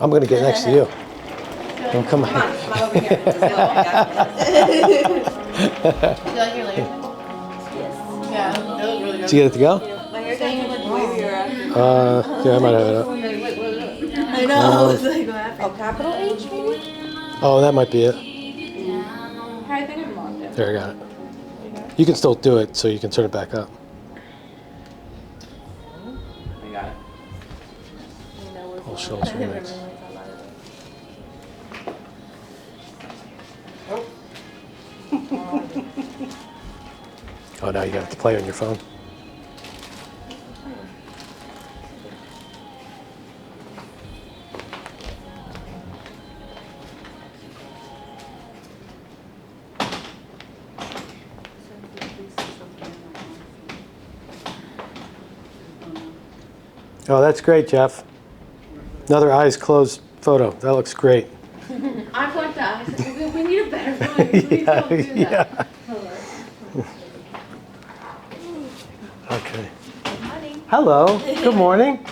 I'm going to get next to you. Don't come Come on over here. Do you like your later? Yes. Yeah, they look really good. Did you get it to go? My hair's actually like wavier after. Yeah, I might have it up. Wait, what is it? I know. It's like what happened? Oh, capital H maybe? Oh, that might be it. I think I'm locked in. There, I got it. You can still do it, so you can turn it back up. I got it. I'll show us remix. Oh, now you got to play on your phone. Oh, that's great, Jeff. Another eyes closed photo. That looks great. I like that. We need a better one. Please don't do that. Yeah. Okay. Good morning. Hello. Good morning.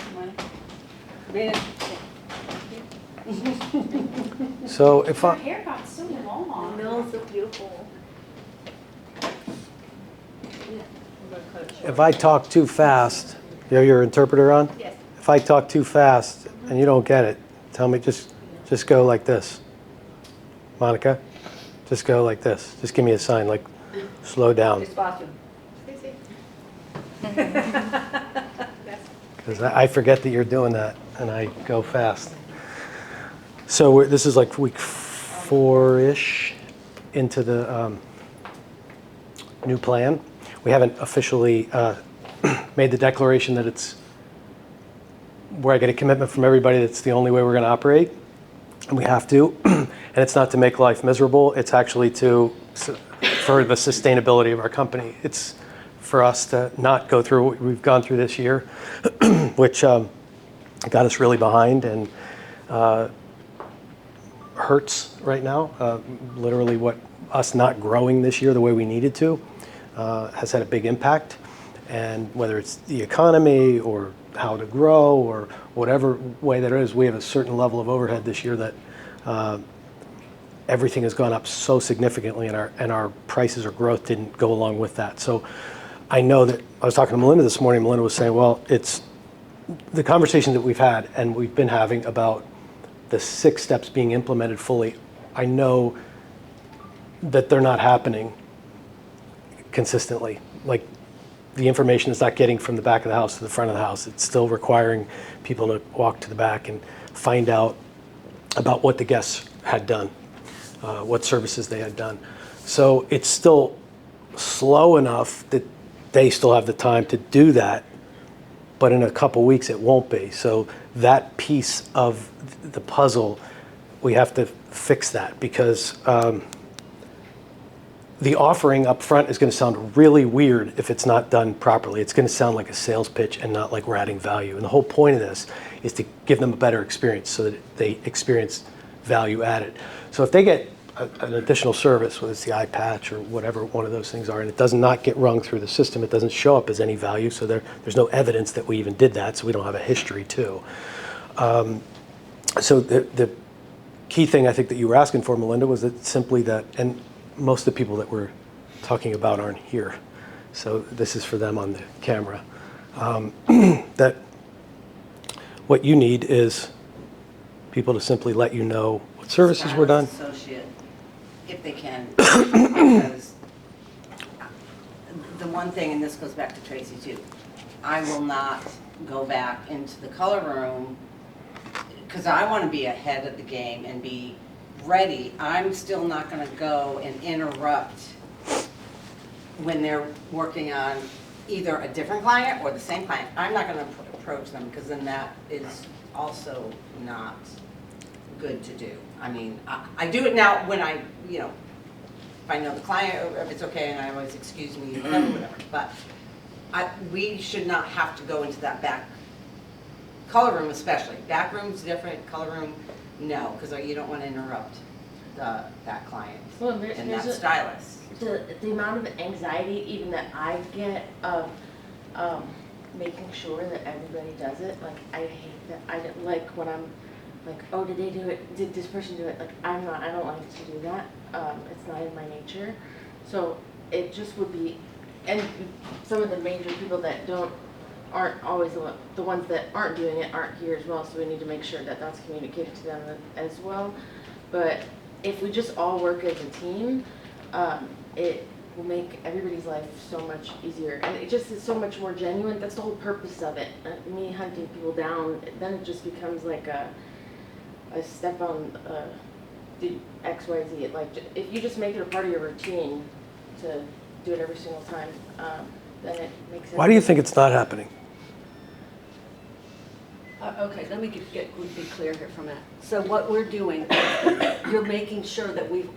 So if Her I hair got so long. No, it's so beautiful. if I talk too fast, you have your interpreter on? Yes. If I talk too fast and you don't get it, tell me just go like this. Monica, just go like this. Just give me a sign, like slow down. Despacio. Because I forget that you're doing that, and I go fast. So this is like week 4-ish into the new plan. We haven't officially made the declaration that it's where I get a commitment from everybody that's the only way we're going to operate, and we have to. And it's not to make life miserable. It's actually for the sustainability of our company. It's for us to not go through what we've gone through this year, which got us really behind and hurts right now. Literally what us not growing this year the way we needed to has had a big impact. And whether it's the economy or how to grow or whatever way that it is, we have a certain level of overhead this year that everything has gone up so significantly, and our prices or growth didn't go along with that. So I know that I was talking to Melinda this morning. Melinda was saying, well, it's the conversation that we've had and we've been having about the 6 steps being implemented fully. I know that they're not happening consistently. Like the information is not getting from the back of the house to the front of the house. It's still requiring people to walk to the back and find out about what the guests had done, what services they had done. So it's still slow enough that they still have the time to do that, but in a couple weeks it won't be. So that piece of the puzzle, we have to fix that, because the offering up front is going to sound really weird if it's not done properly. It's going to sound like a sales pitch and not like we're adding value. And the whole point of this is to give them a better experience so that they experience value added. So if they get an additional service, whether it's the eye patch or whatever one of those things are, and it does not get rung through the system, it doesn't show up as any value, so there's no evidence that we even did that, so we don't have a history too. So the key thing I think that you were asking for, Melinda, was that simply that, and most of the people that we're talking about aren't here, so this is for them on the camera, that what you need is people to simply let you know what services were done. Associate, if they can, because the one thing, and this goes back to Tracy too, I will not go back into the color room because I want to be ahead of the game and be ready. I'm still not going to go and interrupt when they're working on either a different client or the same client. I'm not going to approach them, because then that is also not good to do. I mean, I do it now when I, if I know the client, or if it's okay, and I always excuse me, whatever. But we should not have to go into that back color room, especially. Back room's different, color room, no, because you don't want to interrupt that client and that stylist. The amount of anxiety even that I get of making sure that everybody does it, like I hate that. I don't like when I'm like, oh, did they do it? Did this person do it? Like, I don't like to do that. It's not in my nature. So it just would be, and some of the major people that aren't always the ones that aren't doing it aren't here as well. So we need to make sure that that's communicated to them as well. But if we just all work as a team, it will make everybody's life so much easier, and it just is so much more genuine. That's the whole purpose of it. Me hunting people down, then it just becomes like a step on the XYZ. Like, if you just make it a part of your routine to do it every single time, then it makes sense. Why do you think it's not happening? Okay, let me be clear here for a minute. So what we're doing, you're making sure that we've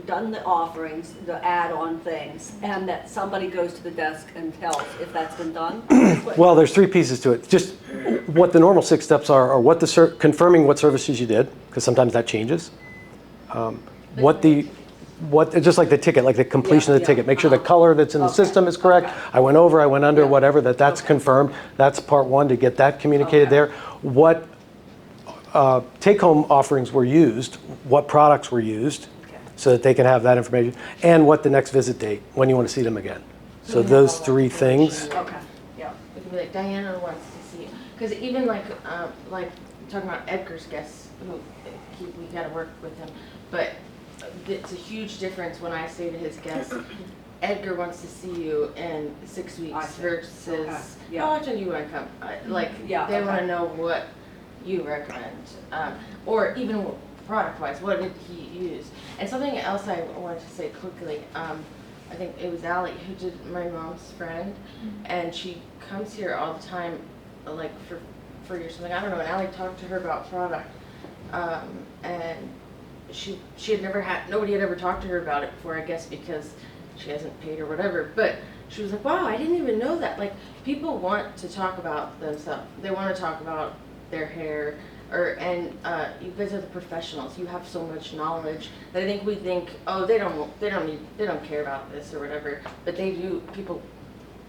done the offerings, the add-on things, and that somebody goes to the desk and tells if that's been done? Well, there's 3 pieces to it. Just what the normal 6 steps are what confirming what services you did, because sometimes that changes. Just like the ticket, like the completion of the ticket. Make sure the color that's in the system is correct. Okay. I went over, I went under, Yeah. whatever, that's Okay. confirmed. That's part 1 to get that communicated Okay. there. What take-home offerings were used, what products were used, Okay. so that they can have that information, and what the next visit date, when you want to see them again. So we have those all that 3 information. things. Okay, yeah. We could be like, Diana wants to see, because even like talking about Edgar's guests, we got to work with him, but it's a huge difference when I say to his guests, Edgar wants to see you in 6 I weeks see. versus Okay, yeah. how often do you want to come? Like, Yeah, they want okay. to know what you recommend, or even product-wise, what did he use? And something else I wanted to say quickly, I think it was Allie who did my mom's friend, and she comes here all the time, like for free or something. I don't know. And Allie talked to her about product, and she had nobody had ever talked to her about it before, I guess because she hasn't paid or whatever. But she was like, wow, I didn't even know that. Like, people want to talk about themselves. They want to talk about their hair, and you guys are the professionals. You have so much knowledge that I think we think, oh, they don't care about this or whatever, but they do. People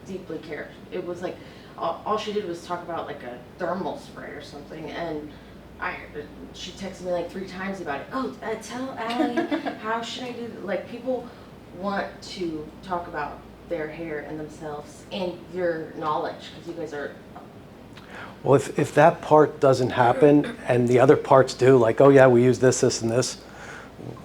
deeply care. It was like all she did was talk about like a thermal spray or something, and she texted me like 3 times about it. Oh, tell Allie how should I do that? Like, people want to talk about their hair and themselves and your knowledge, because you guys are. Well, if that part doesn't happen and the other parts do, like, oh yeah, we use this, this, and this,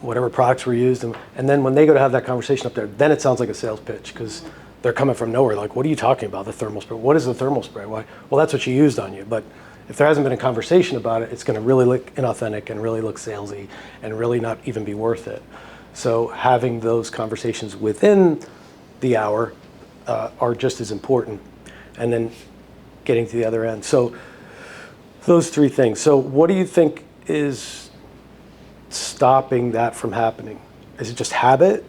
whatever products were used, and then when they go to have that conversation up there, then it sounds like a sales pitch, because they're coming from nowhere. Like, what are you talking about, the thermal spray? What is the thermal spray? Why? Well, that's what you used on you. But if there hasn't been a conversation about it, it's going to really look inauthentic and really look salesy and really not even be worth it. So having those conversations within the hour are just as important. And then getting to the other end. So those 3 things. So what do you think is stopping that from happening? Is it just habit?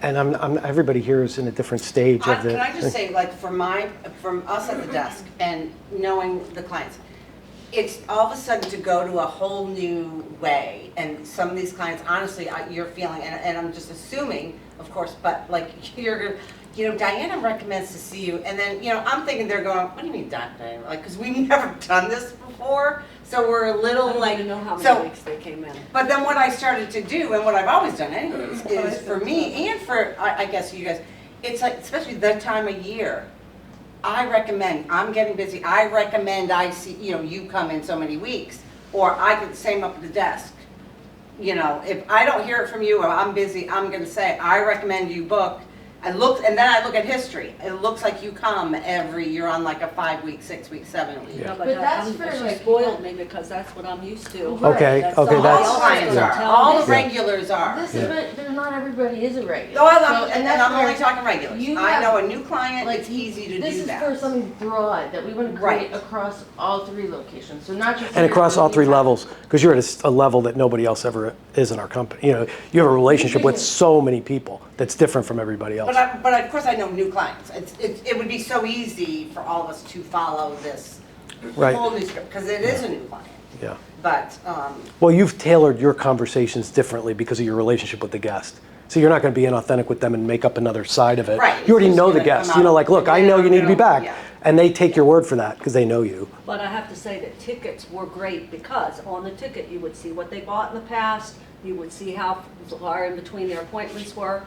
And everybody here is in a different stage of the. Can I just say, like, from us at the desk and knowing the clients, it's all of a sudden to go to a whole new way. And some of these clients, honestly, you're feeling, and I'm just assuming, of course, but like Diana recommends to see you, and then, I'm thinking they're going, what do you mean, Diana? Like, because we've never done this before, so we're a little I don't like. even know how so, many weeks they came in. But then what I started to do, and what I've always done anyways, is for me and for, I guess you guys, it's like, especially that time of year, I recommend, I'm getting busy, I recommend I see, you come in so many weeks, or I could same up at the desk. If I don't hear it from you or I'm busy, I'm gonna say, I recommend you book. And then I look at history. It looks like you come you're on like a 5-week, 6-week, 7-week. Yeah. No, But that's for, she like, spoiled me because that's what I'm used to. Right. Okay, That's okay, all that's. All clients yeah. are, Tell all me. the regulars are. This Yeah. is, but not everybody is a regular. Oh, And and I'm where only talking regulars. you I have- know a new client, like, it's easy to This do is that. for something broad that we want to create Right. across all 3 locations. So not just. And here, across but all the 3 entire- levels, because you're at a level that nobody else ever is in our company. You have a relationship with so many people that's different from everybody else. But of course I know new clients. It would be so easy for all of us to follow this Right. whole new script, because it is a new client. Yeah. But, Well, you've tailored your conversations differently because of your relationship with the guest. So you're not going to be inauthentic with them and make up another side of it. Right. You already It's know just the gonna guests. come You know, out like, look, I know you need to be back. Yeah. And they take your word for that because they know you. But I have to say that tickets were great because on the ticket, you would see what they bought in the past, you would see how far in between their appointments were,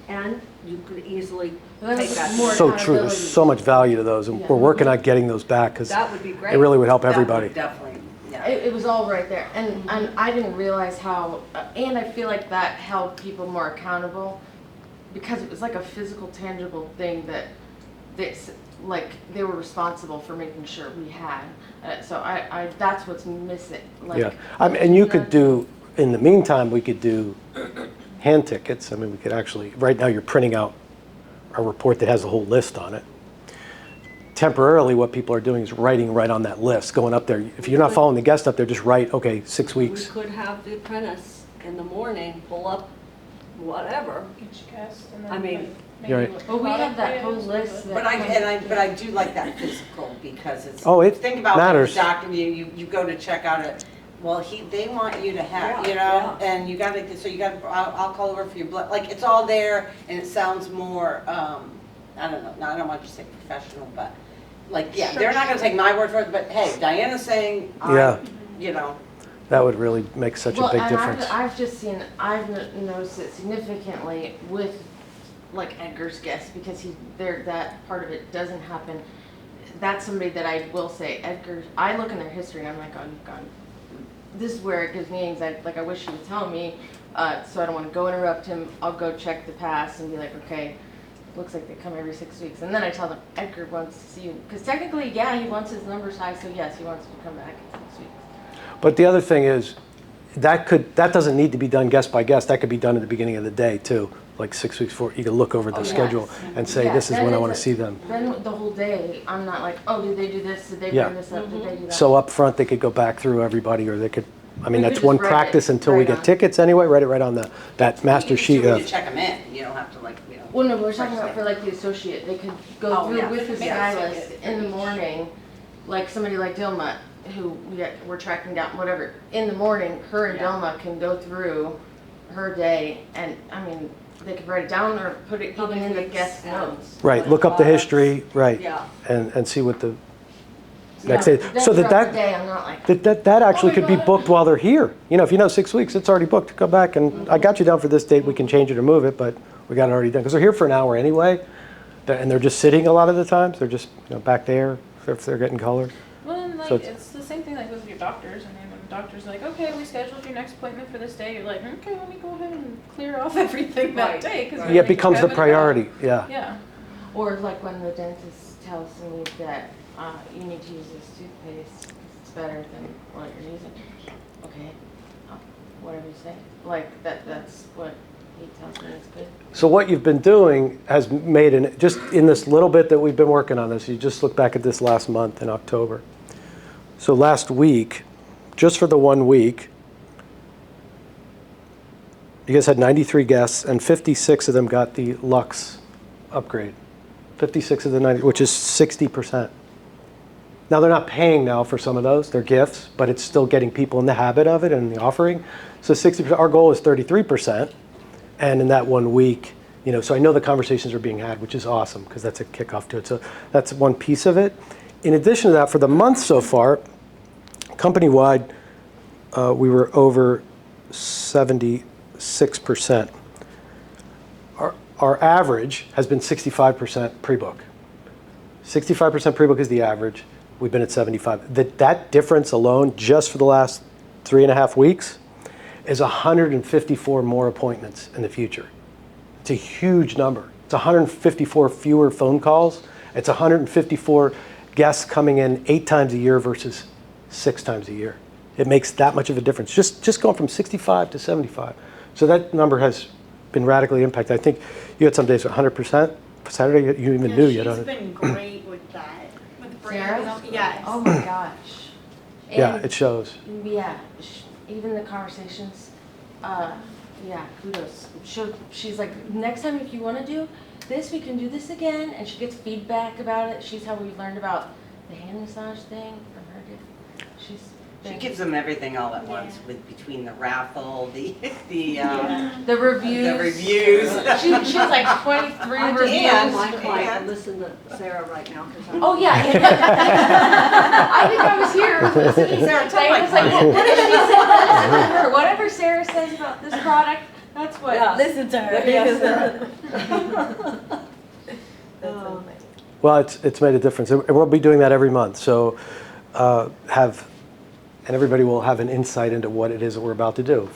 and you could easily Well, take that's that. more So true. There's accountability. so much value to those. And Yeah. we're working on getting those back because That would be great. it really would help That would everybody. Definitely, yeah. It was all right there, and I didn't realize how, and I feel like that held people more accountable because it was like a physical, tangible thing that this, like, they were responsible for making sure we had. So I that's what's missing. Like, Yeah. And you could do, in the meantime, we could do hand tickets. I mean, we could actually, right now you're printing out a report that has a whole list on it. Temporarily, what people are doing is writing right on that list, going up there. If you're not following the guest up there, just write, okay, 6 We weeks. could have the apprentice in the morning pull up whatever. Each guest and then I mean, like, You're maybe right. what Well, we have product that it whole is, list But I do like that physical because it's. Oh, it think about matters. Like the doctor, you go to check out it. Well, they want you to have, Yeah, you know, yeah. and you gotta, so you gotta, I'll call over for your blood, like, it's all there, and it sounds more, I don't know, no, I don't want to say professional, but, like, yeah, they're not gonna take my word for it, but hey, Diana's saying, Yeah. you know, That would really make such a big and difference. I've just seen, noticed it significantly with like Edgar's guests because that part of it doesn't happen. That's somebody that I will say, Edgar, I look in their history and I'm like, oh, you've gone. This is where it gives me anxiety. Like, I wish he would tell me, so I don't want to go interrupt him. I'll go check the past and be like, okay, looks like they come every 6 weeks. And then I tell them, Edgar wants to see you. Because technically, yeah, he wants his numbers high, so yes, he wants you to come back in 6 weeks. But the other thing is, that doesn't need to be done guest by guest. That could be done at the beginning of the day too, like 6 weeks before. You can look over the Oh, yes. schedule and say, Yeah, this is then when I it's want to see them. Then the whole day, I'm not like, oh, did they do this? Did they Yeah. bring this up? Did they do that? So up front, they could go back through everybody, or they could, I mean, We that's could one just write practice it until we right get on. tickets anyway. Write it right on that master you sheet. need to check them in, you don't have to like, you know. Well, no, we're talking about for like the associate. They could go Oh, through yeah. with the Yeah. stylist in the morning, like somebody like Dilma, who we're tracking down, whatever. In the morning, her and Yeah. Dilma can go through her day, and I mean, they could write it down or put it How even many in the weeks guest and- notes. Right, Like look up the products. history, right, Yeah. and see what the Yeah, next day. then So throughout the that day, I'm not like, that actually my could be God. booked while they're here. You know, if you know 6 weeks, it's already booked. Go back and I got you down for this date. We can change it or move it, but we got it already done because they're here for an hour anyway, and they're just sitting a lot of the times. They're just back there if they're getting color. Well, and like So it's the same thing like with your doctors. I mean, when the doctor's like, okay, we scheduled your next appointment for this day, you're like, okay, let me go ahead and clear off everything that Right, day because right. Yeah, it becomes the priority. Yeah. Yeah. or like when the dentist tells me that you need to use this toothpaste, it's better than what you're using. Okay, whatever you say. Like that's what he tells me is good. So what you've been doing has made just in this little bit that we've been working on this, you just look back at this last month in October. So last week, just for the 1 week, you guys had 93 guests and 56 of them got the Lux upgrade. 56 of the 90, which is 60%. Now they're not paying now for some of those, they're gifts, but it's still getting people in the habit of it and the offering. So 60%, our goal is 33%. And in that 1 week, so I know the conversations are being had, which is awesome because that's a kickoff to it. So that's one piece of it. In addition to that, for the month so far, company-wide, we were over 76%. Our average has been 65% pre-book. 65% pre-book is the average. We've been at 75. That difference alone, just for the last 3.5 weeks, is 154 more appointments in the future. It's a huge number. It's 154 fewer phone calls. It's 154 guests coming in 8 times a year versus 6 times a year. It makes that much of a difference. Just going from 65 to 75. So that number has been radically impacted. I think you had some days 100%. Saturday you even knew you She's had 100%. been great with that, with Sarah? bringing up, yes. Oh my gosh. Yeah, And it shows. yeah, even the conversations, yeah, kudos. She's like, next time if you want to do this, we can do this again. And she gets feedback about it. She's how we learned about the hand massage thing from her gift. She gives them everything all at once with between the raffle, the reviews. the reviews. She has like 23 I just reviews. want my client to listen to Sarah right now, because I'm. Oh yeah. I think I was here listening. Sarah, tell I my was like, client. what did she say? Listen to her. Whatever Sarah says about this product, that's what. Yeah. Listen to her. Yes. Well, it's made a difference. And we'll be doing that every month. So and everybody will have an insight into what it is that we're about to do.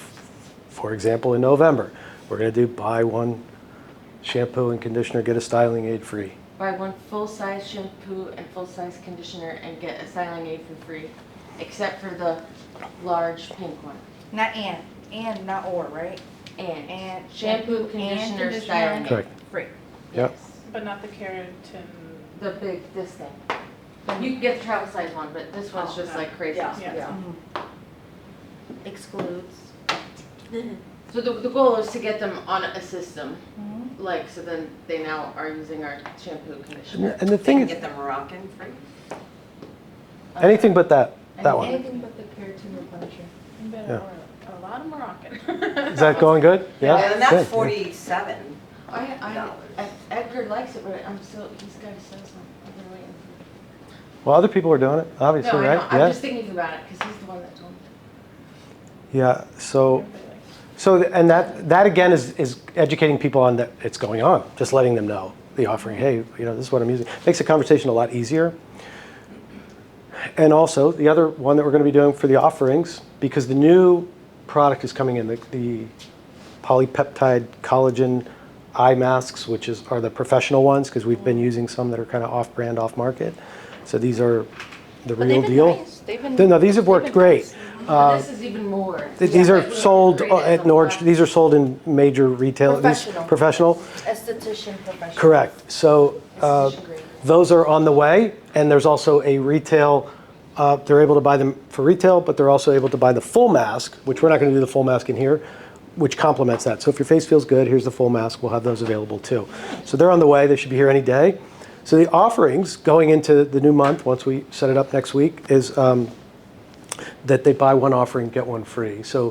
For example, in November, we're going to do buy one shampoo and conditioner, get a styling aid free. Buy one full-size shampoo and full-size conditioner and get a styling aid for free, except for the large pink one. Not and not or, right? And shampoo, conditioner, conditioner. styling aid. Correct. Free. Yep. Yes. But not the keratin. The big, this thing. You can get the travel size one, but this one's just like crazy. Yeah, Yeah. yeah. Excludes. So the goal is to get them on a system, like, so then they now are using our shampoo, conditioner. And the They thing can is, get the Moroccan free. anything but that one. Anything but the keratin replenisher. Better a lot of Moroccan. Is that going good? Yeah. And that's Good. 47. Edgar likes it, but he's got to sell some. I've been waiting. Well, other people are doing it, obviously, No, I right? know. I'm just thinking about it because he's the one that told me. Yeah. So and that again is educating people on that it's going on, just letting them know the offering. Hey, this is what I'm using. Makes the conversation a lot easier. And also the other one that we're going to be doing for the offerings, because the new product is coming in, the polypeptide collagen eye masks, which are the professional ones, because we've been using some that are kind of off-brand, off-market. So these are the real deal. Nice. They've been. No, these have worked great. But this is even more. These Yeah, are like, sold created at as a Nordstrom. black- These are sold in major retail. Professional. Professional. Esthetician professional. Correct. So Esthetician grade. those are on the way, and there's also a retail. They're able to buy them for retail, but they're also able to buy the full mask, which we're not going to do the full mask in here, which complements that. So if your face feels good, here's the full mask. We'll have those available too. So they're on the way. They should be here any day. So the offerings going into the new month, once we set it up next week, is that they buy one offering, get one free. So,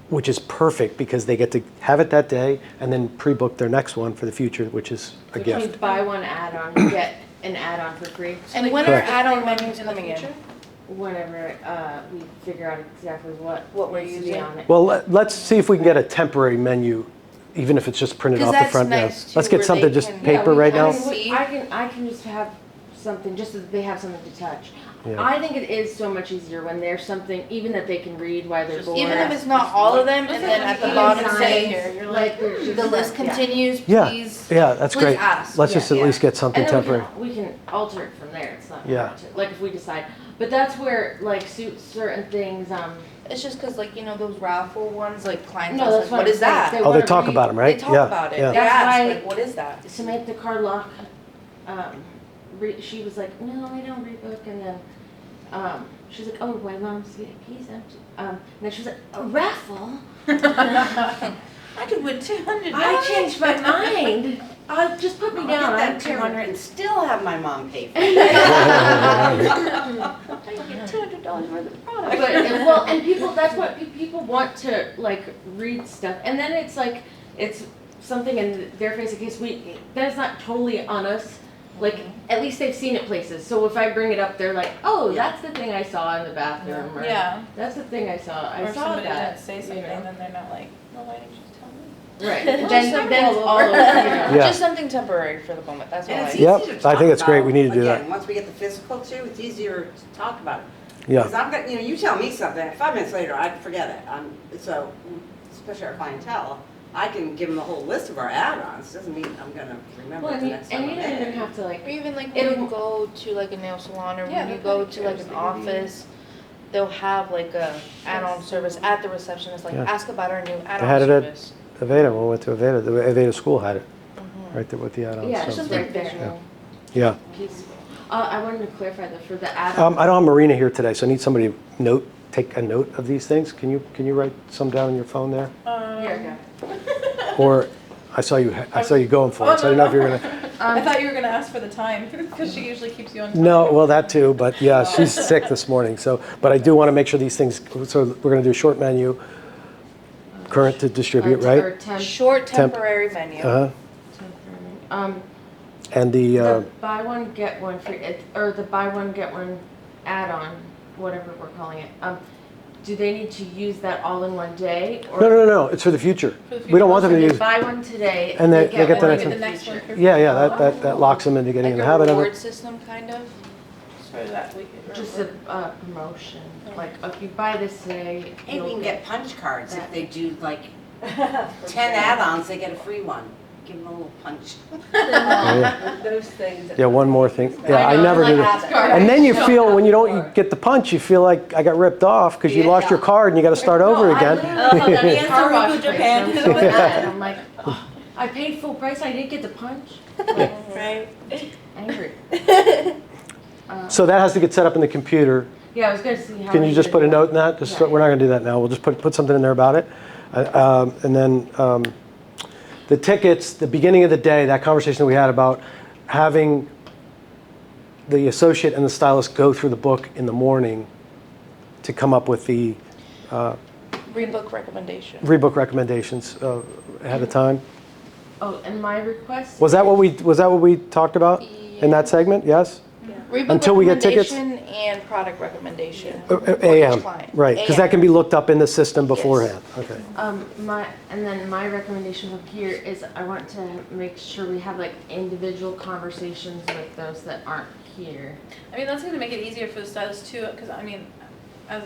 which is perfect because they get to have it that day and then pre-book their next one for the future, which is a Which means gift. buy one add-on, you get an add-on for free. And when are Correct. add-on menus coming in? Whenever we figure out exactly what we're needs to be using. on it. Well, let's see if we can get a temporary menu, even if it's just printed 'Cause off the that's front. nice, too, Let's get where something they just can- paper right now. I can just have something, just so that they have something to touch. Yeah. I think it is so much easier when there's something, even that they can read while they're bored. Even if it's not all of them, and then at the Even bottom signs, say, here, you're like, there's just the list like- yeah. continues, Yeah, please. yeah, that's please great. ask. Let's just at Yeah. least get something And then temporary. we can alter it from there, it's not Yeah. hard to, like if we decide. But that's where like suits certain things, It's just because, like, those raffle ones, like, clients No, ask, that's like, what what I'm is saying. that? They Oh, they wanna talk read- about them, right? They talk Yeah, about it. yeah. They That's ask, why- like, what is that? Samantha Carlock, she was like, no, I don't rebook, and then she's like, oh, my mom's VIP's empty. And then she was like, a raffle? I could win $200. I changed my mind. Just put me I'll down. get I'm that 200 and still have my mom pay for it. I can get $200 worth of product. But well, and people, that's what people want to like read stuff, and then it's like it's something in their face in case that's not totally on us. Like at least they've seen it places. So if I bring it up, they're like, oh, Yeah. that's the thing I saw in the bathroom. Or, Yeah. That's the thing I saw. I Or if saw somebody that. didn't say something, then they're not like, well, why didn't you just tell me? Right. Well, then just then it's all all over. Yeah. Just something temporary for the moment, that's all And I it's need. Yep, easier to I think talk it's great. about. We need to do that. Again, once we get the physical too, it's easier to talk about it. Yeah. Because I'm gonna, you tell me something, 5 minutes later, I'd forget it. So, especially our clientele, I can give them the whole list of our add-ons, doesn't mean I'm gonna remember Well, it the next time and I'm you don't even in. have to like. Or even like when It'll- you go to like a nail salon or Yeah, when you the go to like pedicures, an the office, they'll have like a add-on service at the receptionist, like Yeah. ask about our new They add-on had it at service. Aveda, when we went to Aveda, the Aveda school had it, right there with the add-ons. Yeah, so- it's Something right there. visual. Yeah. Peaceful. I wanted to clarify that for the add-on. I don't have Marina here today, so I need somebody to take a note of these things. Can you write some down on your phone there? Here, I got it. Or I saw you going for it, so I didn't know if you were gonna. I thought you were gonna ask for the time, because she usually keeps you on time. No, well, that too, but yeah, she's sick this morning, so, but I do want to make sure these things, so we're going to do a short menu, current to distribute, Or right? temp, Short Temp- temporary menu. Uh-huh. temporary. And The the, buy one, get one free, or the buy one, get one add-on, whatever we're calling it. Do they need to use that all in one day? Or no, it's for the future. For the We don't want them to They use, buy one today, And they get the one next in one. The next one. future. for- yeah, that locks them into getting in Like the a habit of reward it. system, kind of. For that week. Just a promotion, like if you buy this today, Hey, we you'll can get punch cards if that. they do like 10 add-ons, they get a free one. Give them a little punch. Those things. Yeah, one more thing. Yeah, I know, never like do that. ask card. And then you feel, when you don't get the punch, you feel like I got ripped off because you lost your card and you got to start over again. Car wash place, I'm so mad. I'm like, "Oh, I paid full price, I didn't get the punch. Right. Angry. So that has to get set up in the computer. Yeah, I was gonna see how. Can you we just did put a that. note in that? Just, Yeah. we're not going to do that now. We'll just put something in there about it. And then the tickets, the beginning of the day, that conversation that we had about having the associate and the stylist go through the book in the morning to come up with the Rebook recommendation. rebook recommendations ahead of time. Oh, and my request? Was that what we talked about in that segment? Yes? Rebook Until we get tickets? recommendation and product recommendation. for each AM, client. right, because that can be looked up in the system beforehand. Okay. My recommendation from here is I want to make sure we have like individual conversations with those that aren't here. I mean, that's gonna make it easier for the stylist too, because I mean, I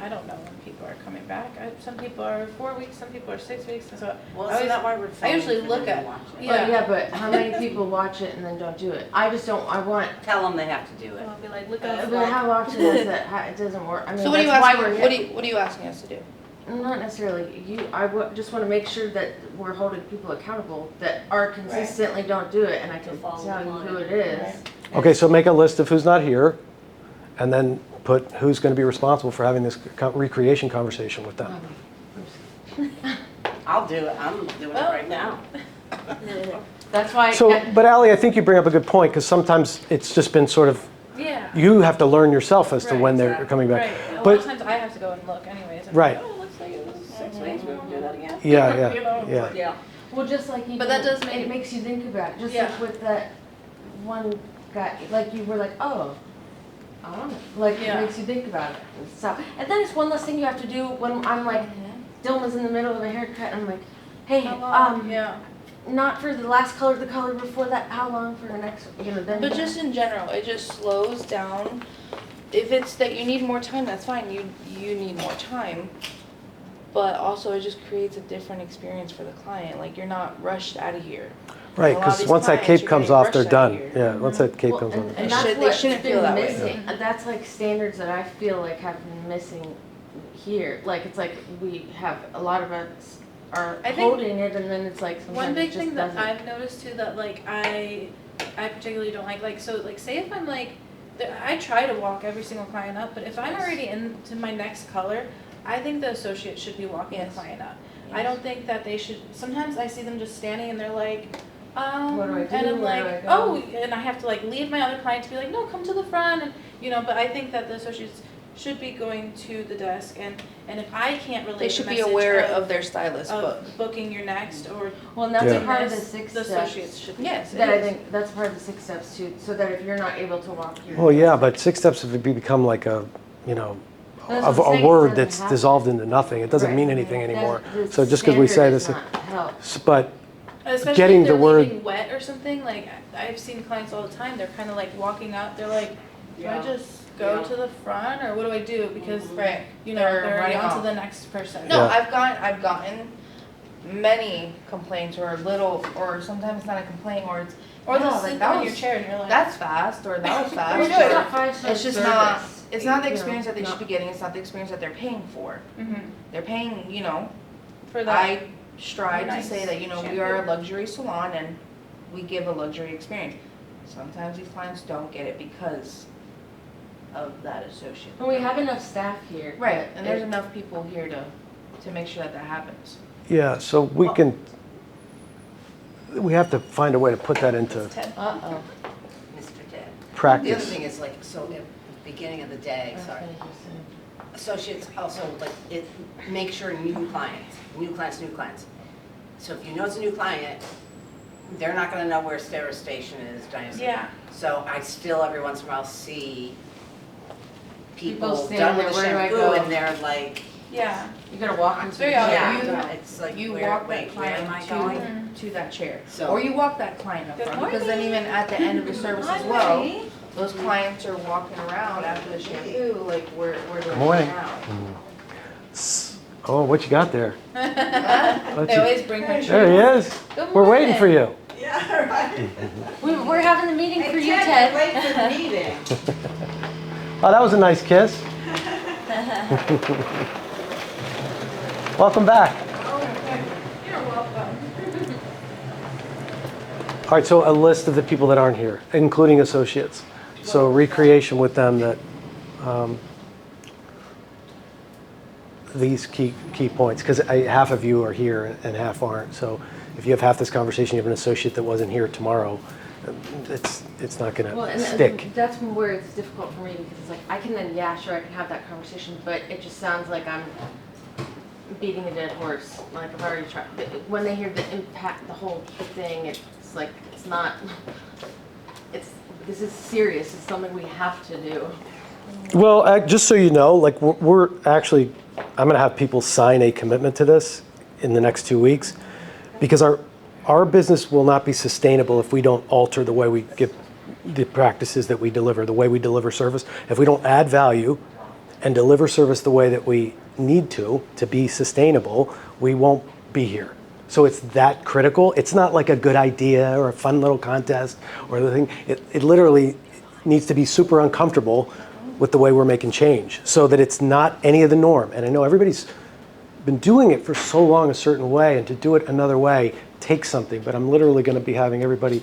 don't know when people are coming back. Some people are 4 weeks, some people are 6 weeks, and so Well, I isn't always- that why we're I usually filming for look them at- to watch it? Yeah. Oh, yeah, but how many people watch it and then don't do it? I just don't, I want, Tell them they have to do it. I'll be like, look at but how often is that, it doesn't work? I mean, So what are you that's why asking, we're here. what are you asking us to do? Not necessarily you, just want to make sure that we're holding people accountable that are consistently don't do it, and I can follow tell you the who line. it is. Okay, so make a list of who's not here, and then put who's going to be responsible for having this recreation conversation with them. I'll do it. I'm doing it right now. That's why. So, but Ally, I think you bring up a good point, because sometimes it's just been sort of, Yeah. you have to learn yourself as to Right, when they're exactly. coming back. Right. A lot But of times I have to go and look anyways. I'm Right. like, oh, it looks like it was 6 weeks, we won't do that again. Yeah, You know, yeah. Yeah. Well, just like even, But that does make- it makes you think about it. Just Yeah. like with that one guy, like you were like, oh, I don't know. Like Yeah. it makes you think about it and stuff. And then it's one less thing you have to do when I'm like, Dylan's in the middle of a haircut, and I'm like, hey, How long? Yeah. not for the last color, the color before that. How long for the next? You know, then. But just in general, it just slows down. If it's that you need more time, that's fine, you need more time. But also it just creates a different experience for the client, like you're not rushed out of here. Right, A lot of because these once that clients, cape you're comes getting off, they're rushed out done. of here. Yeah, once that cape Well, comes and, off. and They that's should- they what's shouldn't been feel that way. missing. That's like standards that I feel like have been missing here. Like it's like we have a lot of us are I think holding it, and then it's like sometimes One big it just thing that doesn't. I've noticed too that like I particularly don't like so like say if I'm like I try to walk every single client up, but if I'm already into my next color, I think the associate should be walking the client up. I don't think that they should. Sometimes I see them just standing and they're like, What do I do? and I'm Where like, do I go? oh, and I have to like leave my other client to be like, no, come to the front, and you know. But I think that the associates should be going to the desk, and if I can't relate, They should be aware of their stylist book. of booking your next or Well, and that's Yeah. a part of the this, six the steps. associates should. Yes, That I it is. think that's part of the 6 steps too. So that if you're not able to walk, you're. Well, yeah, but 6 steps have become like a, you know, That's of what I'm a saying, it word doesn't that's have dissolved to. into nothing. It doesn't Right. mean anything anymore. The So just because we say standard this, does not help. but Especially getting if they're the word- leaving wet or something, like I've seen clients all the time, they're kind of like walking out, they're like, do I Yeah. just go Yeah. to the front or what do I do? Because, Right. you know, They're they're already running on to off. the next person. No, Yeah. I've gotten many complaints or little, or sometimes it's not a complaint, or it's, Or they'll "Yeah, sit like, there that in your was- chair and you're like, that's fast, or that was fast. It's or- not 5-star It's just service. not, it's not the You know, experience that they not- should be getting, it's not the experience that they're paying for. mm-hmm, They're paying, you know, for that. I strive to nice say that, you know, we shampoo. are a luxury salon and we give a luxury experience. Sometimes these clients don't get it because of that associate. And we have enough staff here. Right, that and there's it- enough people here to make sure that that happens. yeah, so we can, we have to find a way to put that into Ted. Uh-oh. Mr. Ted. The other practice. thing is like, so at the beginning of the day, sorry, associates also like, make sure new clients. So if you know it's a new client, they're not gonna know where Sarah Station is, Diana. Yeah. So I still every once in a while see People people standing done with the there, where do I shampoo go? and they're like, Yeah. You gotta walk into very the obvious. chair. yeah, you- it's like, You where, walk that wait, where am I client going? to that chair. So- Or you walk that client up Good front, because then even at the end of the service as Hi, well, Marie. those clients are walking around after the shampoo, like, where do I Good go morning. now? Oh, what you got there? They always bring my There he is. Good We're waiting for morning. you. Yeah, right. We're having the meeting for you, Ted, Ted. wait for the meeting. Oh, that was a nice kiss. Welcome back. You're welcome. All right, so a list of the people that aren't here, including associates. So recreation with them that these key points, because half of you are here and half aren't. So if you have half this conversation, you have an associate that wasn't here tomorrow, it's not going Well, to and stick. that's where it's difficult for me because it's like I can then I can have that conversation, but it just sounds like I'm beating a dead horse. Like I've already tried. When they hear the impact, the whole thing, it's like it's not. This is serious. It's something we have to do. Well, just so you know, like we're actually, I'm going to have people sign a commitment to this in the next 2 weeks, because our business will not be sustainable if we don't alter the way we get the practices that we deliver, the way we deliver service. If we don't add value and deliver service the way that we need to be sustainable, we won't be here. So it's that critical. It's not like a good idea or a fun little contest or the thing. It literally needs to be super uncomfortable with the way we're making change so that it's not any of the norm. And I know everybody's been doing it for so long a certain way, and to do it another way takes something, but I'm literally going to be having everybody,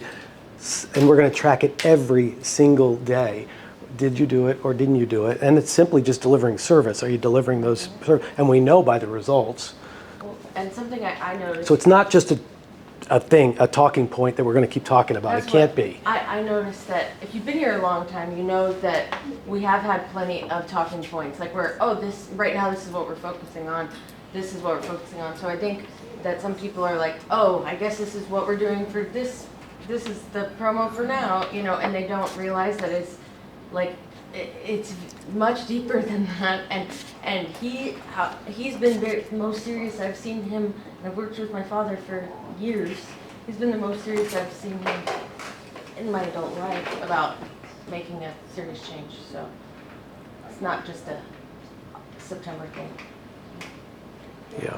and we're going to track it every single day. Did you do it or didn't you do it? And it's simply just delivering service. Are you delivering those? And we know by the results. And something I noticed. So it's not just a talking point that we're going to keep talking about. That's It can't what be. I noticed that if you've been here a long time, you know that we have had plenty of talking points. Like right now this is what we're focusing on. This is what we're focusing on. So I think that some people are like, oh, I guess this is what we're doing for this. This is the promo for now, and they don't realize that it's like it's much deeper than that. And he's been the most serious I've seen him. And I've worked with my father for years. He's been the most serious I've seen him in my adult life about making a serious change. So it's not just a September thing. Yeah.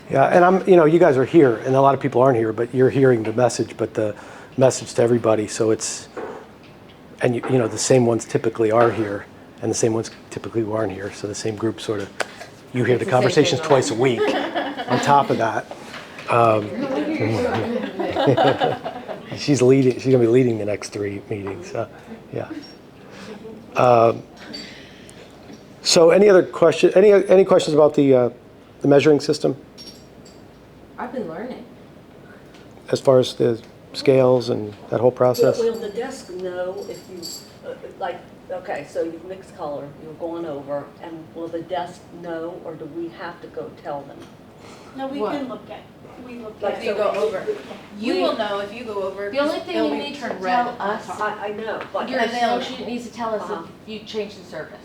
Yeah, and you guys are here, and a lot of people aren't here, but you're hearing the message, but the message to everybody. So it's, and the same ones typically are here, and the same ones typically who aren't here. So the same group sort of, you hear the It's the same conversations thing, twice a week. On top of that, she's leading. She's gonna be leading the next 3 meetings. Yeah. So any other question? Any questions about the measuring system I've been learning. as far as the scales and that whole process? Will the desk know if you, okay, so you've mixed color, you're going over, and will the desk know, or do we have to go tell them? No, we What? can look at, Like, if you so go over. You We- will know if you go over. The only 'cause thing it'll you be need to turned tell red on us- top. I know, but. Your And they'll- associate needs to tell us Uh-huh. if you change the service.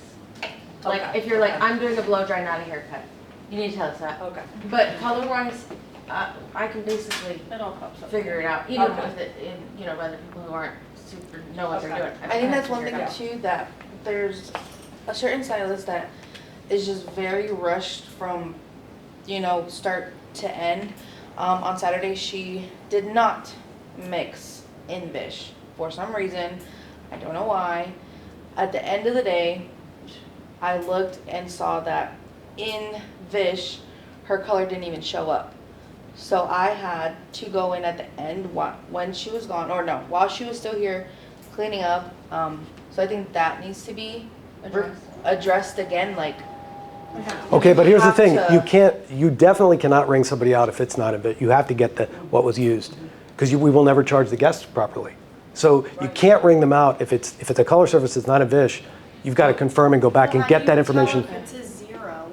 Like Okay, if you're like, okay. I'm doing a blow dry, not a haircut. You need to tell us that. Okay. But color-wise, I can basically It all pops up. figure it out, even Okay. with it, other people who aren't super know what they're Okay. doing. I think that's one figure thing it out. too, that there's a certain stylist that is just very rushed from, start to end. On Saturday, she did not mix in Vish for some reason. I don't know why. At the end of the day, I looked and saw that in Vish, her color didn't even show up. So I had to go in at the end when she was gone, or no, while she was still here cleaning up. So I think that needs to be addressed again, like. Okay, but here's the have thing: to- you definitely cannot ring somebody out if it's not a bit. You have to get what was used. because we will never charge the guests properly. So you can't ring them out if it's a color surface that's not a Vish. You've got to confirm and go back and get that information. How do you tell if it's a zero?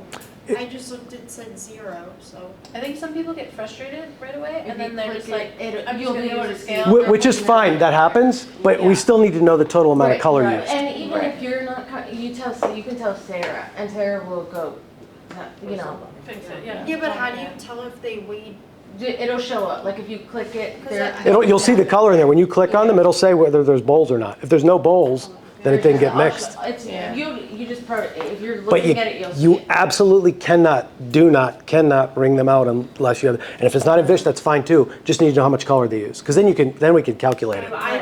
I just looked, it said 0, so. I think some people get frustrated right away, If and then you they're click just like, it, I'm just you'll gonna be able use to a see. scale. Which is fine, that happens, but we Yeah. still need to know the total amount of Right, color right. used. And even Right. if you're not, you can tell Sarah, and Sarah will go, you know, Fix it, yeah. Yeah, but how do you tell if they weighed? it'll show up, like if you click it, 'Cause there. You'll see the color in there. When you click on them, it'll say whether there's bowls or not. If there's no bowls, then it didn't get mixed. It's, Yeah. you just, if you're But looking at it, you'll see you it. absolutely cannot ring them out unless you have, and if it's not a Vish, that's fine too. Just need to know how much color they use, because then we can calculate it. But I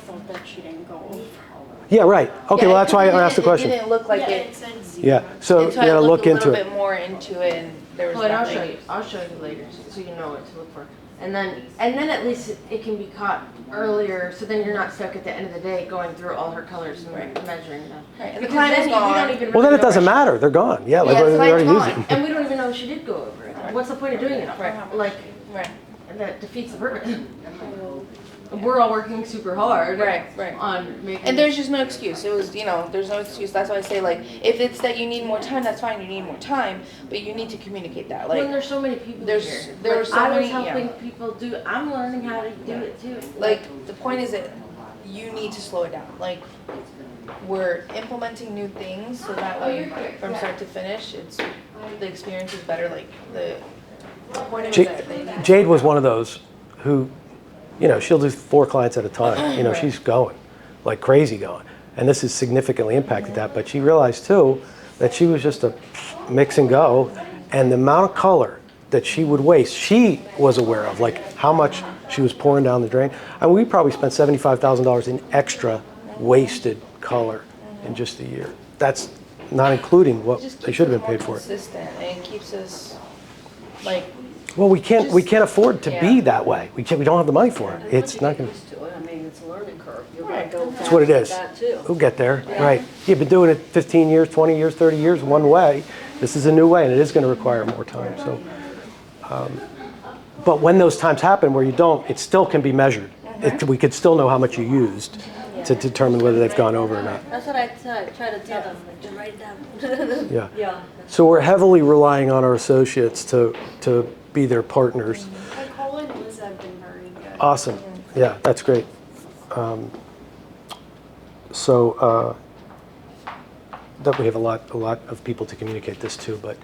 thought that she didn't go over. Yeah, right. Okay, well, that's why I asked the It question. didn't look like Yeah, it. it said 0. Yeah, so you Until I gotta look looked a into little it. bit more into it, and there was Well, and nothing. I'll show you later, so you know what to look for. And then at least it can be caught earlier, so then you're not stuck at the end of the day going through all her colors and measuring them. Right, and the Because client then is you don't gone. even Well, then really it doesn't know matter. They're gone. Yeah, like Yeah, we the already client's used gone, it. and we don't even know if she did go over it. What's the point of doing it? Right. Like, Right, that defeats the purpose. We're all working super hard right. on making. And there's just no excuse. It was, there's no excuse. That's why I say, like, if it's that you need more time, that's fine. You need more time, but you need to communicate that. when Like, there's so many people there's- here. there Like, are so I was many- helping yeah. people do. I'm learning how to do it too. the point is that you need to slow it down. Like, we're implementing new things so that way, from start to finish, the experience is better. Like, the point of it is that they need Jade was one of those who, she'll do 4 clients at a time. She's going, like crazy going. And this has significantly impacted that. But she realized too that she was just a mix and go. And the amount of color that she would waste, she was aware of, like how much she was pouring down the drain. And we probably spent $75,000 in extra wasted color in just a year. That's not including what just they keeps should have us been more paid for. consistent, and it keeps us, like, Well, we can't afford to be Yeah. that way. We don't have the money for it. And It's once you not get going to. used to it, I mean, it's a learning curve. You're Right. gonna go That's fast what it with is. that too. We'll get there, right? You've been doing it 15 years, 20 years, 30 years, one way. This is a new way, and it is going to require more time. So, but when those times happen where you don't, it still can be measured. We could still know how much you used to determine whether they've gone over or not. That's what I try to tell them, like, to write it down. Yeah. Yeah. So we're heavily relying on our associates to be their partners. Nicole and Liz have been very good. Awesome. Yeah, that's great. That we have a lot of people to communicate this to, but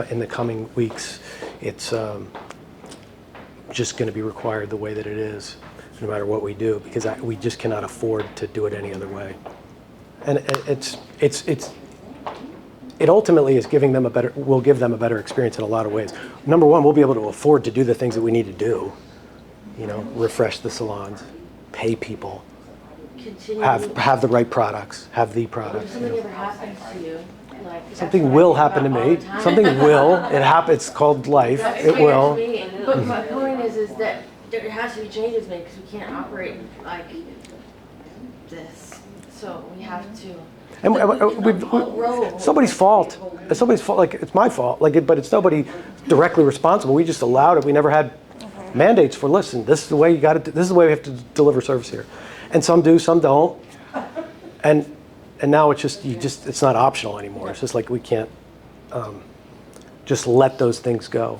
in the coming weeks, it's just going to be required the way that it is, no matter what we do, because we just cannot afford to do it any other way. And it ultimately is will give them a better experience in a lot of ways. Number one, we'll be able to afford to do the things that we need to do. Refresh the salons, pay people, Continue. have the right products, have the products. If something ever happens to you, like Something will happen to me. Something will. It happens. It's called life. It will. But my point is that there has to be changes made because we can't operate like this. So we have to. And it's somebody's fault. It's somebody's fault. Like it's my fault. But it's nobody directly responsible. We just allowed it. We never had mandates for. Listen, this is the way you got to. This is the way we have to deliver service here. And some do, some don't. And now it's just it's not optional anymore. It's just like we can't just let those things go.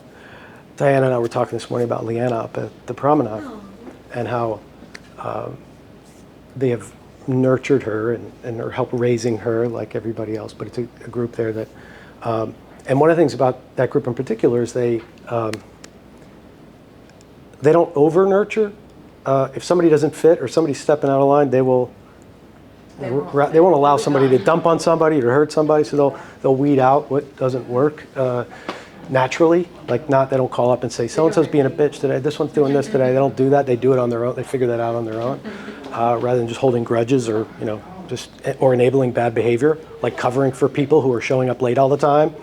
Diana and I were talking this morning about Leanna up at the promenade and how they have nurtured her and are help raising her like everybody else. But it's a group there that, and one of the things about that group in particular is they don't over nurture. If somebody doesn't fit or somebody's stepping out of line, they won't allow somebody to dump on somebody or hurt somebody. So they'll weed out what doesn't work naturally. They don't call up and say so and so's being a bitch today. This one's doing this today. They don't do that. They do it on their own. They figure that out on their own, rather than just holding grudges or or enabling bad behavior, like covering for people who are showing up late all the time.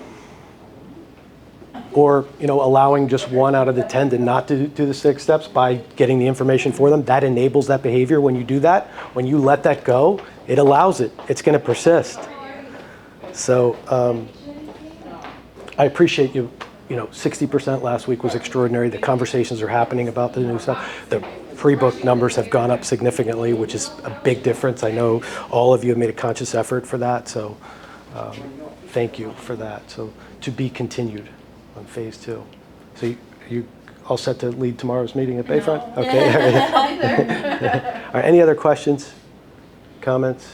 Or allowing just 1 out of the 10 to not do the 6 steps by getting the information for them. That enables that behavior. When you do that, when you let that go, it allows it. It's going to persist. So I appreciate you 60% last week was extraordinary. The conversations are happening about the new stuff. The pre-book numbers have gone up significantly, which is a big difference. I know all of you have made a conscious effort for that, so thank you for that. So to be continued on phase 2. So you all set to lead tomorrow's meeting at Bayfront? No. Okay. All right, any other questions, comments?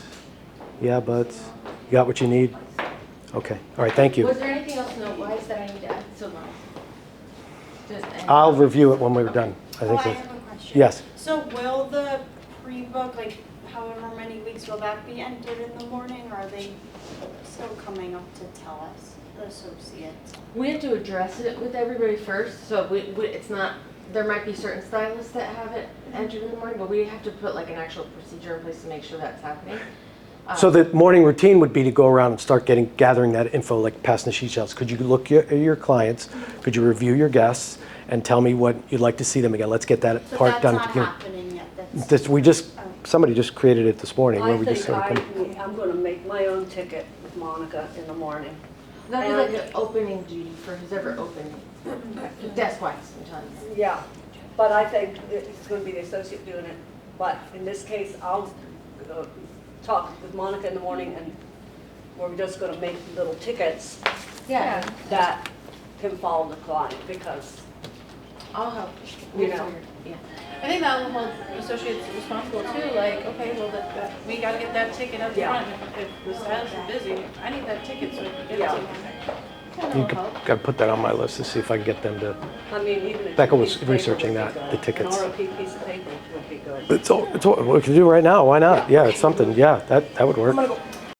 Yeah, buts? You got what you need? Okay, all right, thank you. Was there anything else note-wise that I need to add? So long. I'll review it when we're done. I Oh, think I so. have a question. Yes. So will the pre-book, like however many weeks, will that be entered in the morning, or are they still coming up to tell us, the associates? We have to address it with everybody first, so it's not, there might be certain stylists that have it entered in the morning, but we have to put like an actual procedure in place to make sure that's happening. So the morning routine would be to go around and start gathering that info, like passing the sheet shells. Could you look at your clients? Could you review your guests and tell me what you'd like to see them again? Let's get that So part that's done. not happening yet? Somebody just created it this morning. where I we just think sort of I'm gonna make my own ticket with Monica in the morning. That'd be like an opening duty for who's ever opening, desk-wise, I'm telling you. Yeah, but I think it's gonna be the associate doing it. But in this case, I'll talk with Monica in the morning, and we're just gonna make little tickets Yeah, that can follow the client, because, I'll help. You know. Yeah. I think that will hold associates responsible too, like, okay, well, we gotta get that ticket up Yeah. front. If the stylist is busy, I need that ticket so I can get it Yeah. to them. You gotta put that on my list to see if I can get them to. I mean, even if. Becca was a piece of paper researching would that, be the good. tickets. An ROP piece of paper would be good. It's all we can do right now. Why not? Yeah, it's something. Yeah, that would work.